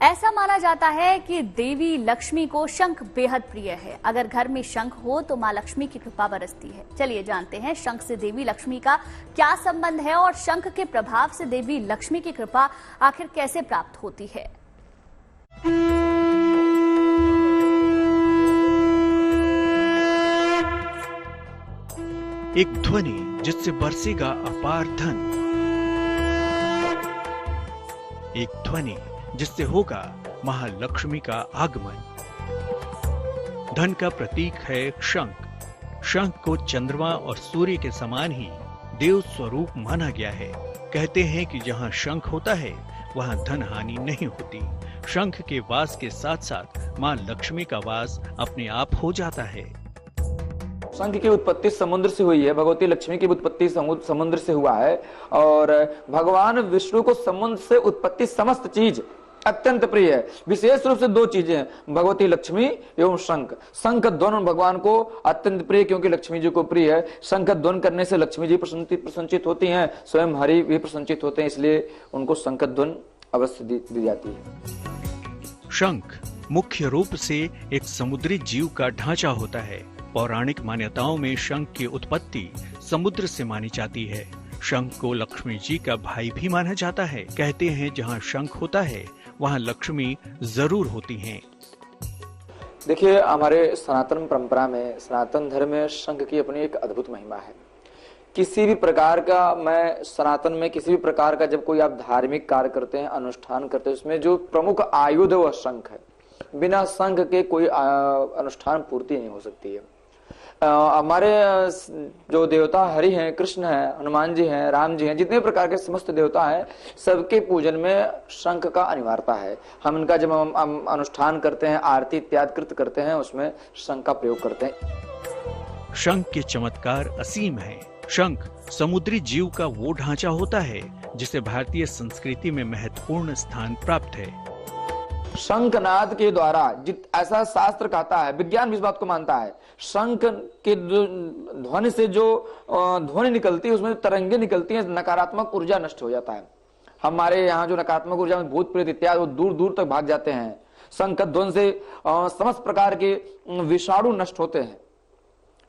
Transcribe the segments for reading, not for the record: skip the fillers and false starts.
ऐसा माना जाता है कि देवी लक्ष्मी को शंख बेहद प्रिय है। अगर घर में शंख हो तो मां लक्ष्मी की कृपा बरसती है। चलिए जानते हैं शंख से देवी लक्ष्मी का क्या संबंध है और शंख के प्रभाव से देवी लक्ष्मी की कृपा आखिर कैसे प्राप्त होती है। एक ध्वनि जिससे बरसेगा अपार धन, एक ध्वनि जिससे होगा महालक्ष्मी का आगमन। धन का प्रतीक है शंख। शंख को चंद्रमा और सूर्य के समान ही देव स्वरूप माना गया है। कहते हैं कि जहां शंख होता है वहां धन हानि नहीं होती। शंख के वास के साथ साथ मां लक्ष्मी का वास अपने आप हो जाता है। शंख की उत्पत्ति समुद्र से हुई है। भगवती लक्ष्मी की उत्पत्ति समुद्र से हुआ है और भगवान विष्णु को समुद्र से उत्पत्ति समस्त चीज अत्यंत प्रिय है। विशेष रूप से दो चीजें हैं, भगवती लक्ष्मी एवं शंख। शंख ध्वन भगवान को अत्यंत प्रिय क्योंकि लक्ष्मी जी को प्रिय है। शंख ध्वन करने से लक्ष्मी जी प्रसन्नचित होती हैं, स्वयं हरि भी प्रसन्नचित होते हैं, इसलिए उनको शंख ध्वन अवश्य दी जाती है। शंख मुख्य रूप से एक समुद्री जीव का ढांचा होता है। पौराणिक मान्यताओं में शंख की उत्पत्ति समुद्र से मानी जाती है। शंख को लक्ष्मी जी का भाई भी माना जाता है। कहते हैं जहां शंख होता है वहां लक्ष्मी जरूर होती हैं। देखिए, हमारे सनातन परंपरा में, सनातन धर्म में शंख की अपनी एक अद्भुत महिमा है। किसी भी प्रकार का, मैं सनातन में किसी भी प्रकार का जब कोई आप धार्मिक कार्य करते हैं, अनुष्ठान करते हैं, उसमें जो प्रमुख आयुध है वह शंख है। बिना शंख के कोई अनुष्ठान पूर्ति नहीं हो सकती है। हमारे जो देवता हरि हैं, कृष्ण हैं, हनुमान जी हैं, राम जी हैं, जितने प्रकार के समस्त देवता हैं, सबके पूजन में शंख का अनिवार्यता है। हम इनका जब हम अनुष्ठान करते हैं, आरती इत्यादि कृत करते हैं, उसमें शंख का प्रयोग करते हैं। शंख के चमत्कार असीम हैं। शंख समुद्री जीव का वो ढांचा होता है जिसे भारतीय संस्कृति में महत्वपूर्ण स्थान प्राप्त है। शंखनाद के द्वारा ऐसा शास्त्र कहता है, विज्ञान भी इस बात को मानता है, शंख के ध्वनि से जो ध्वनि निकलती है उसमें तरंगे निकलती हैं, नकारात्मक ऊर्जा नष्ट हो जाता है। हमारे यहाँ जो नकारात्मक ऊर्जा में भूत प्रेत इत्यादि वो दूर दूर तक भाग जाते हैं। शंख ध्वनि से समस्त प्रकार के विषाणु नष्ट होते हैं।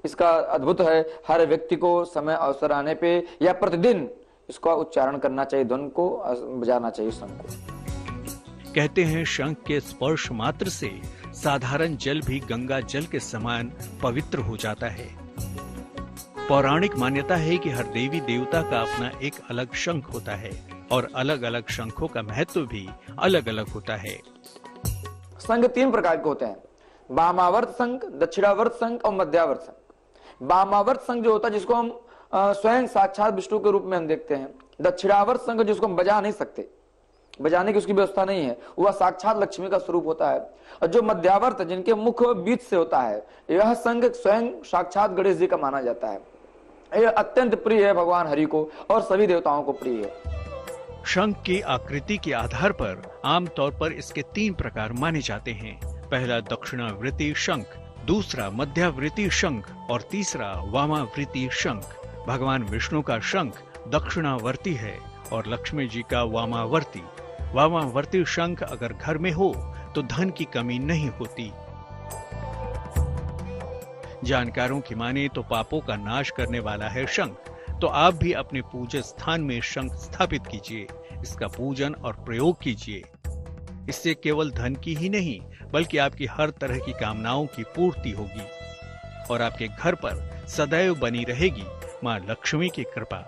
इसका अद्भुत है, हर व्यक्ति को समय अवसर आने पे या प्रतिदिन इसका उच्चारण करना चाहिए, ध्वनि को बजाना चाहिए शंख को। कहते हैं शंख के स्पर्श मात्र से साधारण जल भी गंगा जल के समान पवित्र हो जाता है। पौराणिक मान्यता है कि हर देवी देवता का अपना एक अलग शंख होता है और अलग अलग शंखों का महत्व भी अलग अलग होता है। शंख तीन प्रकार के होते हैं, वामावर्त शंख, दक्षिणावर्त शंख और मध्यावर्त शंख। वामावर्त शंख जो होता है जिसको हम स्वयं साक्षात विष्णु के रूप में हम देखते हैं। दक्षिणावर्त शंख जिसको हम बजा नहीं सकते, बजाने की उसकी व्यवस्था नहीं है, वह साक्षात लक्ष्मी का स्वरूप होता है। और जो मध्यावर्त जिनके मुख बीच से होता है, यह शंख स्वयं साक्षात गणेश जी का माना जाता है। यह अत्यंत प्रिय है भगवान हरि को और सभी देवताओं को प्रिय है। शंख की आकृति के आधार पर आमतौर पर इसके तीन प्रकार माने जाते हैं। पहला दक्षिणावृत्ति शंख, दूसरा मध्यावृत्ति शंख और तीसरा वामावृत्ति शंख। भगवान विष्णु का शंख दक्षिणावर्ती है और लक्ष्मी जी का वामावर्ती। वामावर्ती शंख अगर घर में हो तो धन की कमी नहीं होती। जानकारों की माने तो पापों का नाश करने वाला है शंख। तो आप भी अपने पूजा स्थान में शंख स्थापित कीजिए, इसका पूजन और प्रयोग कीजिए। इससे केवल धन की ही नहीं बल्कि आपकी हर तरह की कामनाओं की पूर्ति होगी और आपके घर पर सदैव बनी रहेगी मां लक्ष्मी की कृपा।